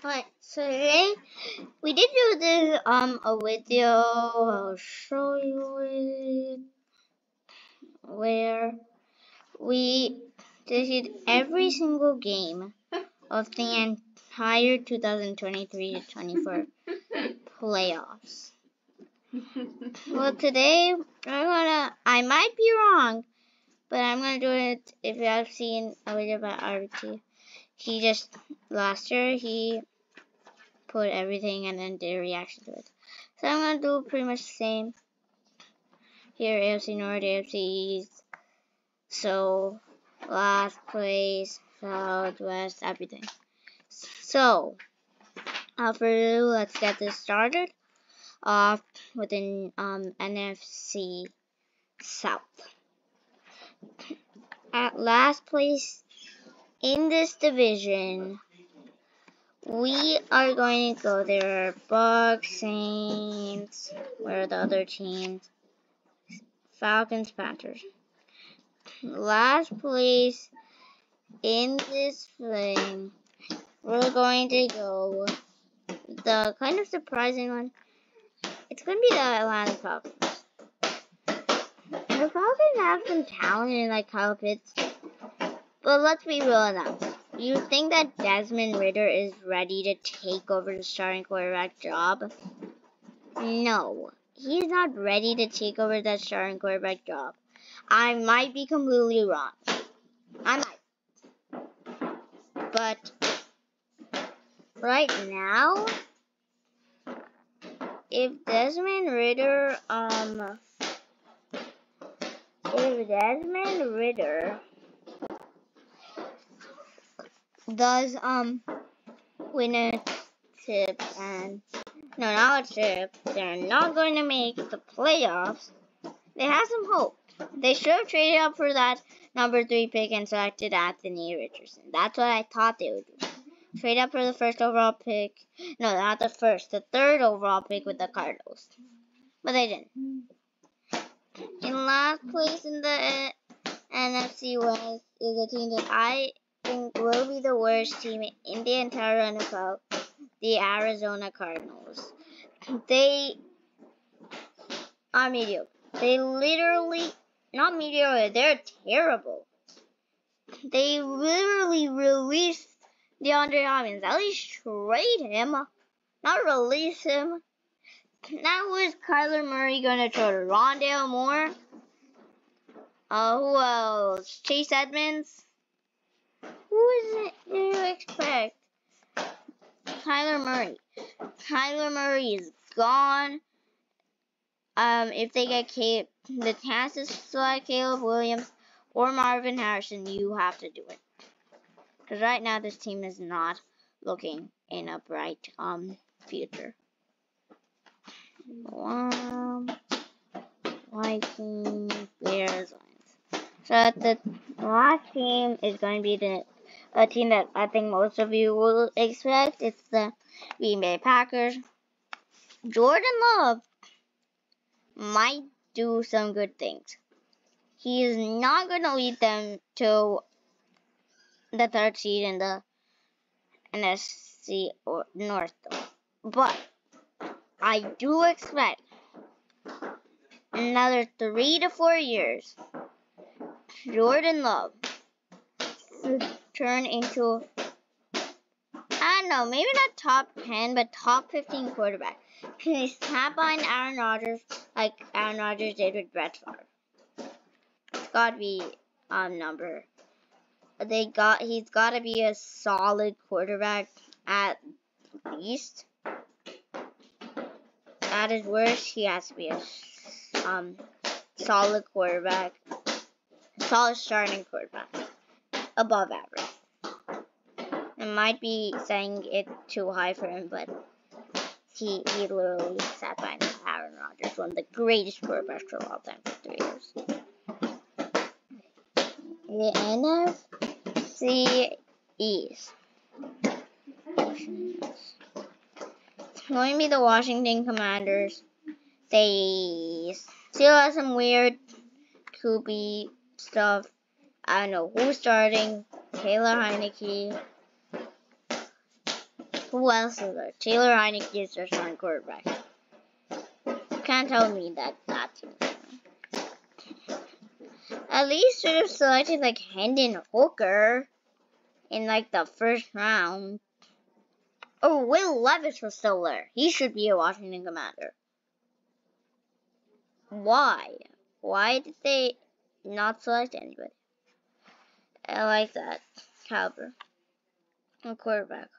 Alright, so today we did do this a video. I'll show you it where we did every single game of the entire 2023-24 playoffs. Well, today I might be wrong, but I'm gonna do it. If you have seen a video about RBT, last year he put everything and then did a reaction to it. So I'm gonna do pretty much the same. Here, AFC North, AFC East. So, last place, Southwest, everything. So, let's get this started off with an NFC South. At last place in this division, we are going to go there. Bucks, Saints, where are the other teams? Falcons, Panthers. Last place in this thing, we're going to go the kind of surprising one. It's going to be the Atlanta Falcons. The Falcons have some talent in like Kyle Pitts, but let's be real enough. You think that Desmond Ridder is ready to take over the starting quarterback job? No, he's not ready to take over that starting quarterback job. I might be completely wrong. I might. But right now, if Desmond Ridder does win a chip and no, not a chip, they're not going to make the playoffs. They have some hope. They should have traded up for that number 3 pick and selected Anthony Richardson. That's what I thought they would do. Trade up for the first overall pick. No, not the first, the third overall pick with the Cardinals. But they didn't. In last place in the NFC West is a team that I think will be the worst team in the entire NFL, the Arizona Cardinals. They are mediocre. They literally, not mediocre, they're terrible. They literally released DeAndre Hopkins. At least trade him, not release him. Now is Kyler Murray going to throw to Rondale Moore? Who else? Chase Edmonds? Who is it do you expect? Kyler Murray. Kyler Murray is gone. If they get the chances to select Caleb Williams or Marvin Harrison, you have to do it. Because right now this team is not looking in a bright future. Vikings, Bears, Lions. So the last team is going to be a team that I think most of you will expect. It's the Green Bay Packers. Jordan Love might do some good things. He is not going to lead them to the 3rd seed in the NFC or North, though. But I do expect another 3 to 4 years, Jordan Love to turn into, I don't know, maybe not top 10, but top 15 quarterback. Can he snap behind Aaron Rodgers like Aaron Rodgers did with Brett Favre? It's got to be number. He's got to be a solid quarterback at least. At his worst, he has to be a solid quarterback, solid starting quarterback, above average. I might be saying it too high for him, but he literally sat behind Aaron Rodgers, one of the greatest quarterbacks of all time, for 3 years. The NFC East. It's going to be the Washington Commanders. They still have some weird QB stuff. I don't know who's starting. Taylor Heineke. Who else is there? Taylor Heinicke is their starting quarterback. You can't tell me that that's at least should have selected like Hendon Hooker in like the first round. Oh, Will Levis was still there. He should be a Washington Commander. Why? Why did they not select anybody? I like that caliber. A quarterback.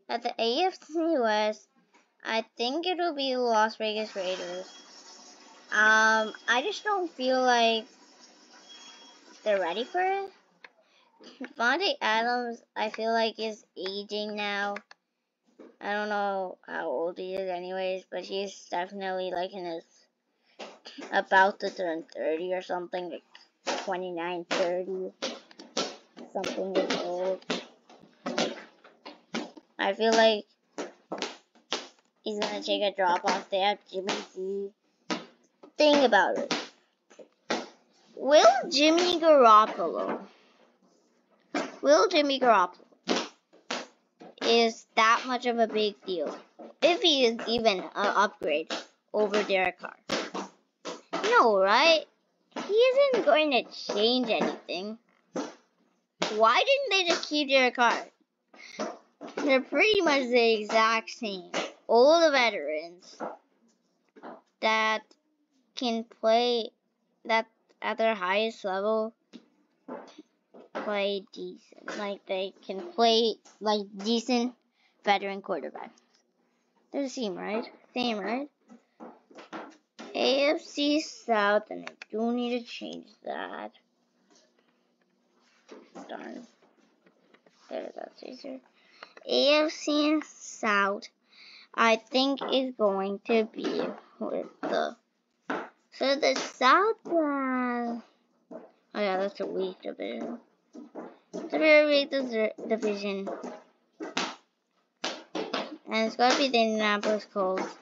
At the AFC West, I think it will be the Las Vegas Raiders. I just don't feel like they're ready for it. Davante Adams, I feel like, is aging now. I don't know how old he is anyways, but he's definitely like in his about to turn 30 or something, like 29, 30, something years old. I feel like he's gonna take a drop off. They have Jimmy G. Think about it. Will Jimmy Garoppolo is that much of a big deal? If he is even an upgrade over Derek Carr. No, right? He isn't going to change anything. Why didn't they just keep Derek Carr? They're pretty much the exact same. All the veterans that can play that at their highest level play decent. Like they can play like decent veteran quarterbacks. They're the same, right? Same, right? AFC South, and I do need to change that. Darn. There, that's easier. AFC South, I think, is going to be with the. So the South. Oh yeah, that's a weak division. It's a very weak division. And it's gotta be the Indianapolis Colts.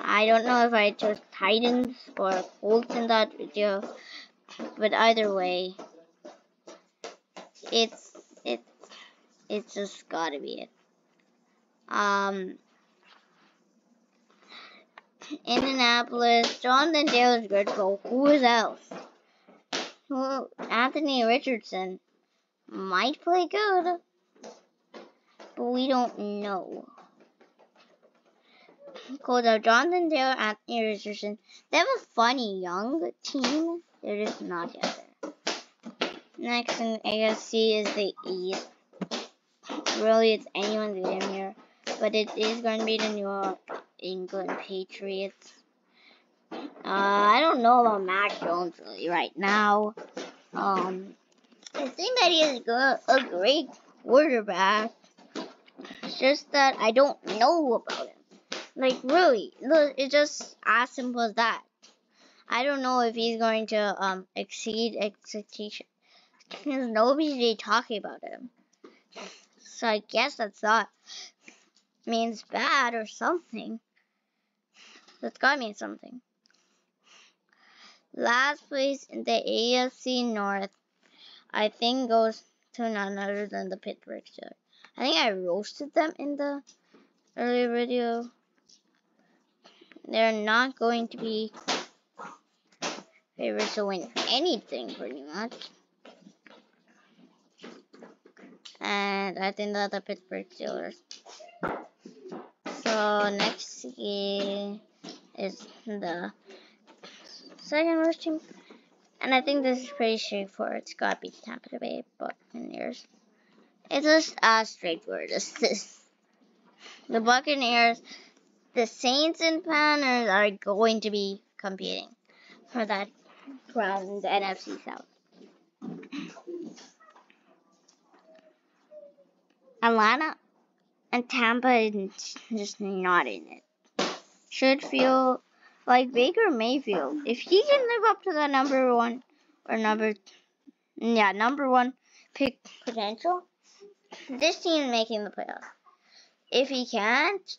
I don't know if I chose Titans or Colts in that video, but either way, it's just gotta be it. Indianapolis, Jonathan Taylor's good, but who else? Well, Anthony Richardson might play good, but we don't know. Colts have Jonathan Taylor, Anthony Richardson. They have a funny young team. They're just not yet there. Next in AFC is the East. Really, it's anyone's game here, but it is going to be the New England Patriots. I don't know about Mac Jones really right now. I think that he is a great quarterback. It's just that I don't know about him. Like, really, it's just as simple as that. I don't know if he's going to exceed expectations. Because nobody's really talking about him. So I guess that's not means bad or something. That's gotta mean something. Last place in the AFC North, I think, goes to none other than the Pittsburgh Steelers. I think I roasted them in the earlier video. They're not going to be favorites to win anything, pretty much. And I think that the Pittsburgh Steelers. So next game is the second worst team. And I think this is pretty straightforward. It's gotta be Tampa Bay Buccaneers. It's just as straightforward as this. The Buccaneers, the Saints and Panthers are going to be competing for that crown in the NFC South. Atlanta and Tampa is just not in it. Should feel like Baker Mayfield. If he can live up to the number one pick potential, this team is making the playoffs. If he can't,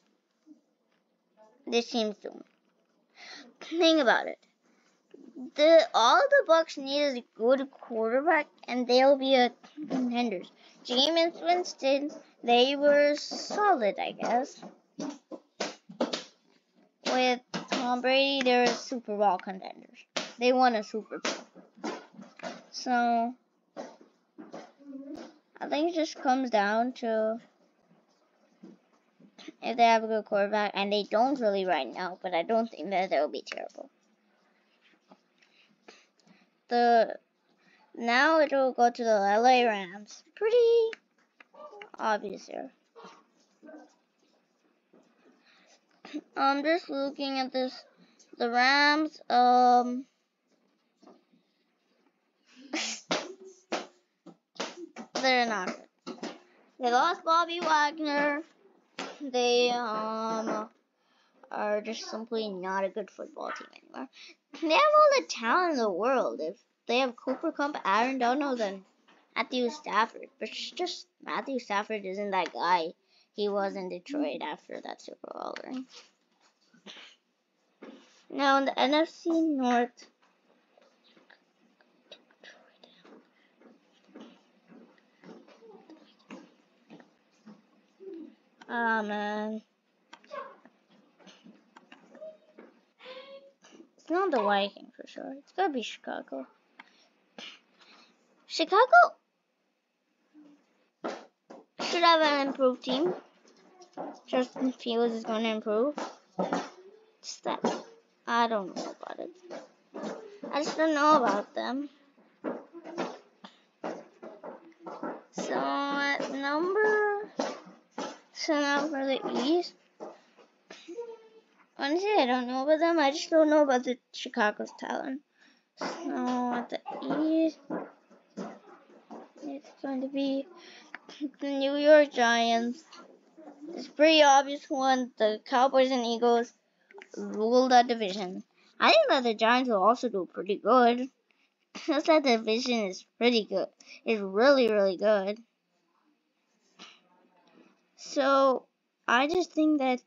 this team's doomed. Think about it. All the Bucs need is a good quarterback, and they'll be contenders. Jameis Winston they were solid, I guess. With Tom Brady, they're Super Bowl contenders. They won a Super Bowl. So, I think it just comes down to if they have a good quarterback, and they don't really right now, but I don't think that they'll be terrible. Now it'll go to the LA Rams. Pretty obvious here. I'm just looking at this. The Rams, they're not good. They lost Bobby Wagner. They are just simply not a good football team anymore. They have all the talent in the world. If they have Cooper Kupp, Aaron Donald, and Matthew Stafford. But just Matthew Stafford isn't that guy he was in Detroit after that Super Bowl ring. Now in the NFC North, man. It's not the Vikings for sure. It's gotta be Chicago. Chicago should have an improved team. Justin Fields is going to improve. Just that. I don't know about it. I just don't know about them. So now for the East. Honestly, I don't know about them. I just don't know about the Chicago's talent. So at the East, it's going to be the New York Giants. It's pretty obvious one. The Cowboys and Eagles rule that division. I think that the Giants will also do pretty good. Just that division is pretty good. It's really, really good. So I just think that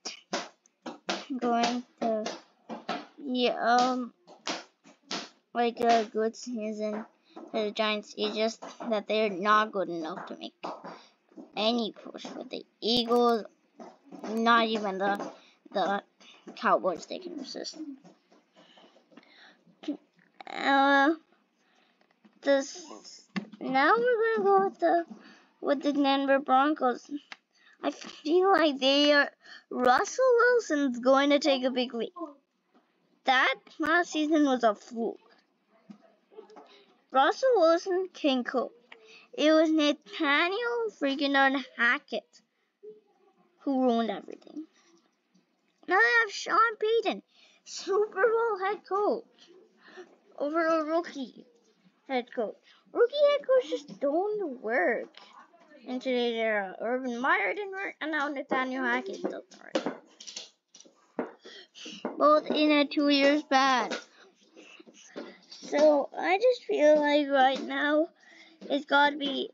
going to be like a good season for the Giants. It's just that they're not good enough to make any push with the Eagles. Not even the Cowboys they can resist. Now we're gonna go with the Denver Broncos. I feel like Russell Wilson's going to take a big leap. That last season was a fluke. Russell Wilson can coach. It was Nathaniel freaking Hackett who ruined everything. Now they have Sean Payton, Super Bowl head coach, over a rookie head coach. Rookie head coaches don't work in today's era. Urban Meyer didn't work, and now Nathaniel Hackett doesn't work. Both in a 2 years bad. So I just feel like right now it's going to be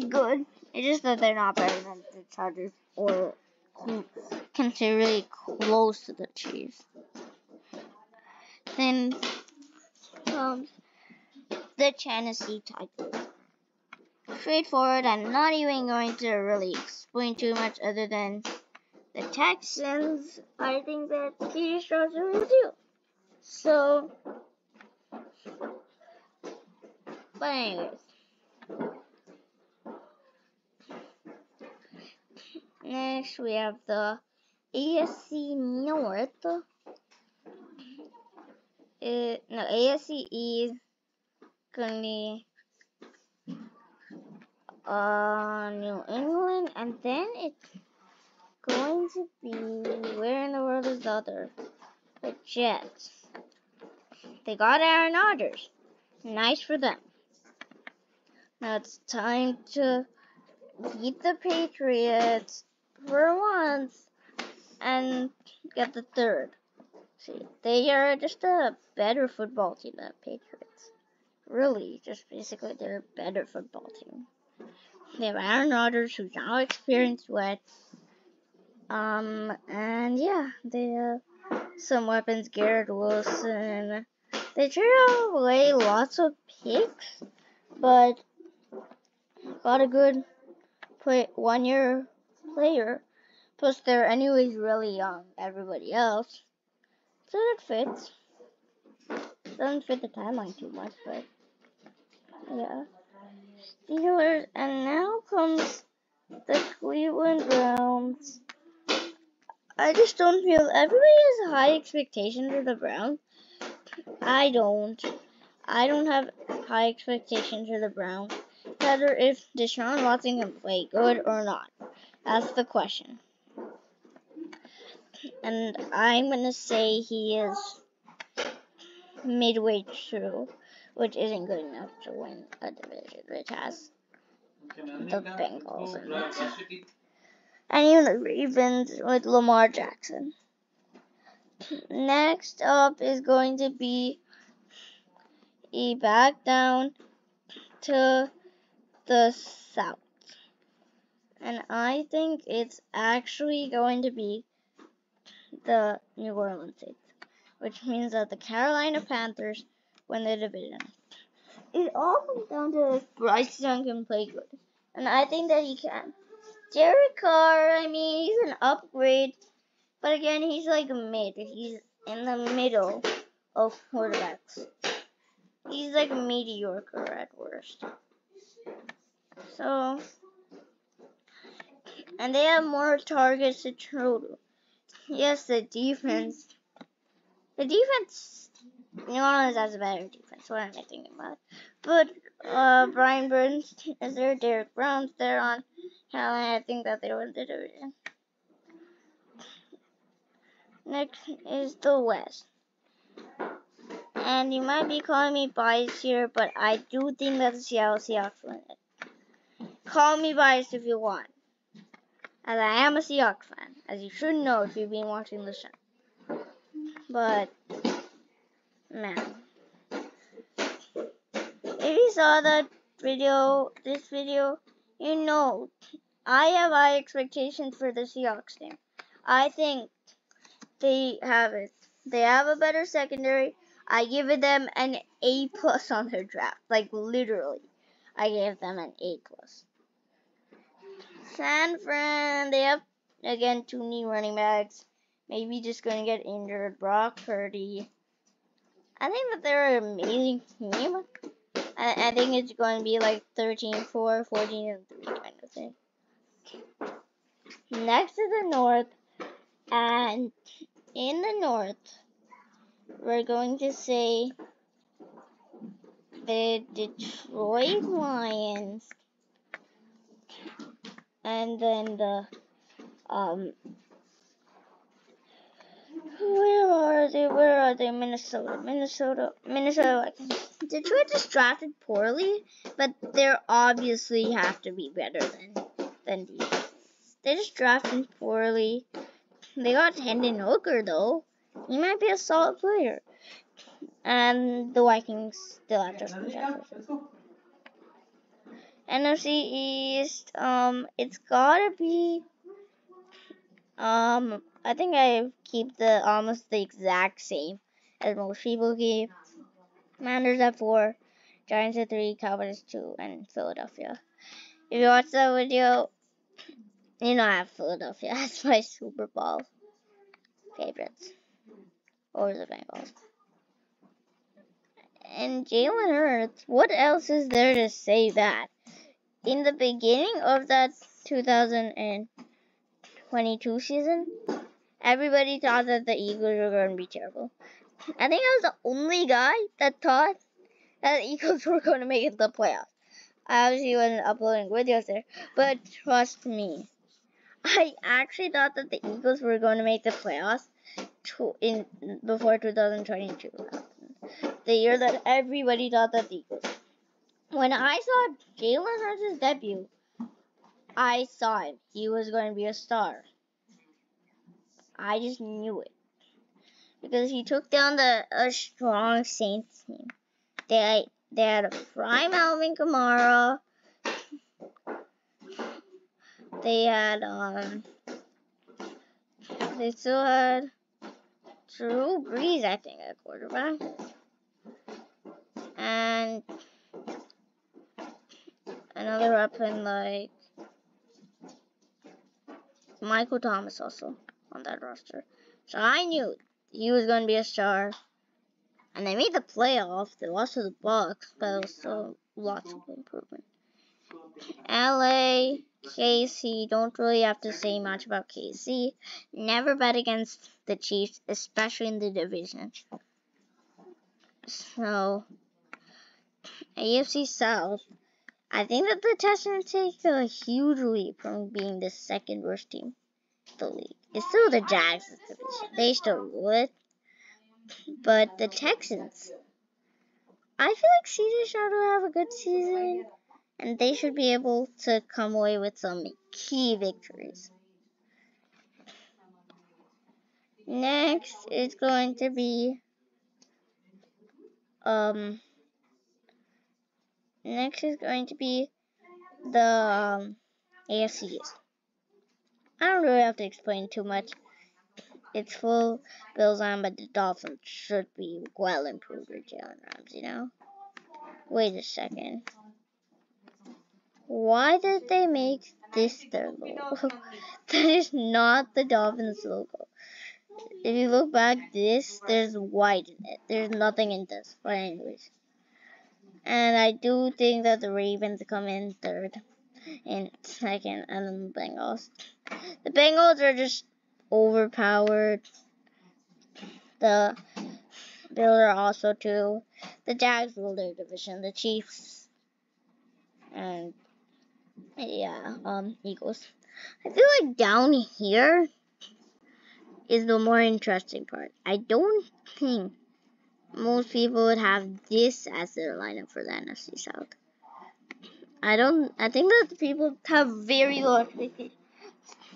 good. It's just that they're not better than the Chargers or considerably close to the Chiefs. Then comes the Tennessee Titans. Straightforward. I'm not even going to really explain too much other than the Texans. I think that C.J. Stroud will do. So, but anyways. Next, we have the AFC North. AFC East gonna be New England, and then it's going to be where in the world is the other? The Jets. They got Aaron Rodgers. Nice for them. Now it's time to beat the Patriots for once and get the third. See, they are just a better football team than Patriots. Really, just basically they're a better football team. They have Aaron Rodgers, who's now experienced with. And yeah, they have some weapons, Garrett Wilson. They traded away lots of picks, but got a good 1-year player. Plus, they're anyways really young. Everybody else, so it fits. Doesn't fit the timeline too much, but yeah. Steelers, and now comes the Cleveland Browns. I just don't feel everybody has high expectations for the Browns. I don't. I don't have high expectations for the Browns. Whether if Deshaun Watson can play good or not. That's the question. And I'm gonna say he is midway through, which isn't good enough to win a division, which has the Bengals in it. And even the Ravens with Lamar Jackson. Next up is going to be back down to the South. And I think it's actually going to be the New Orleans Saints, which means that the Carolina Panthers win the division. It all comes down to if Bryce Young can play good. And I think that he can. Derek Carr, I mean, he's an upgrade. But again, he's like mid. He's in the middle of quarterbacks. He's like mediocre at worst. So, and they have more targets to throw to. Yes, the defense. New Orleans has a better defense. What am I thinking about? But Brian Burns is there. Derek Brown's there on Carolina. I think that they win the division. Next is the West. And you might be calling me biased here, but I do think that the Seattle Seahawks win it. Call me biased if you want, as I am a Seahawks fan, as you should know if you've been watching the show. But, man, if you saw this video, you know I have high expectations for the Seahawks team. I think they have it. They have a better secondary. I give them an A+ on their draft. Like, literally. I gave them an A+. San Fran, they have, again, 2 new running backs. Maybe just going to get injured. Brock Purdy. I think that they're an amazing team. I think it's going to be like 13-4, 14-3 kind of thing. Next is the North. And in the North, we're going to say the Detroit Lions, and then the where are they? Minnesota Vikings. Detroit just drafted poorly, but they obviously have to be better than defense. They just drafted poorly. They got Hendon Hooker though. He might be a solid player. And the Vikings still have Justin Jefferson. NFC East, it's gotta be, I think I keep almost the exact same as most people keep. Commanders at 4, Giants at 3, Cowboys 2, and Philadelphia. If you watch that video, you know I have Philadelphia as my Super Bowl favorites over the Bengals. And Jalen Hurts, what else is there to say that? In the beginning of that 2022 season, everybody thought that the Eagles were going to be terrible. I think I was the only guy that thought that the Eagles were going to make it to the playoffs. I obviously wasn't uploading videos there, but trust me, I actually thought that the Eagles were going to make the playoffs before 2022 happened. The year that everybody thought that the Eagles. When I saw Jalen Hurts' debut, I saw it. He was going to be a star. I just knew it. Because he took down a strong Saints team. They had a prime Alvin Kamara. They had, they still had Drew Brees, I think, at quarterback. And another weapon like Michael Thomas also on that roster. So I knew he was going to be a star. And they made the playoffs. They lost to the Bucks, but it was still lots of improvement. LA, KC, don't really have to say much about KC. Never bet against the Chiefs, especially in the division. So, AFC South, I think that the Texans take a huge leap from being the second worst team in the league. It's still the Jags' division. They still would. But the Texans, I feel like CJ Stroud will have a good season, and they should be able to come away with some key victories. Next is going to be the AFC East. I don't really have to explain too much. It's full Bills on, but the Dolphins should be well improved with Jalen Ramsey, Wait a second. Why did they make this their logo? That is not the Dolphins logo. If you look back, there's white in it. There's nothing in this. But anyways. And I do think that the Ravens come in third and second, and then the Bengals. The Bengals are just overpowered. The Bills are also too. The Jags rule their division. The Chiefs and Eagles. I feel like down here is the more interesting part. I don't think most people would have this as their lineup for the NFC South. I think that the people have very low expectations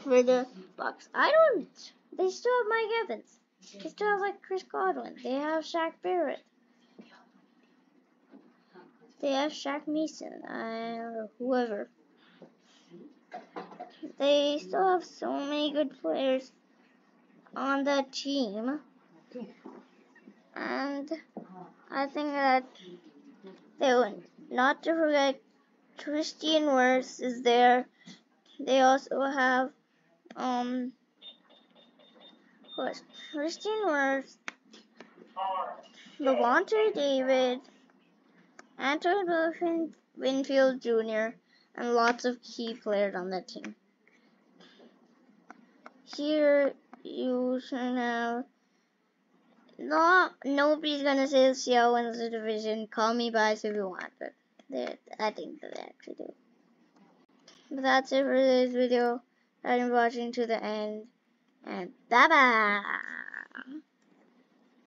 for the Bucks. I don't. They still have Mike Evans. They still have Chris Godwin. They have Shaq Barrett. They have Shaq Mason. Or whoever. They still have so many good players on the team. And I think that they would. Not to forget, Christian Wirfs is there. They also have Christian Wirfs, Levante David, Antoine Winfield Jr., and lots of key players on the team. Here you should have nobody's gonna say the Seattle wins the division. Call me biased if you want, but I think that they actually do. But that's it for this video. I've been watching to the end, and bye bye.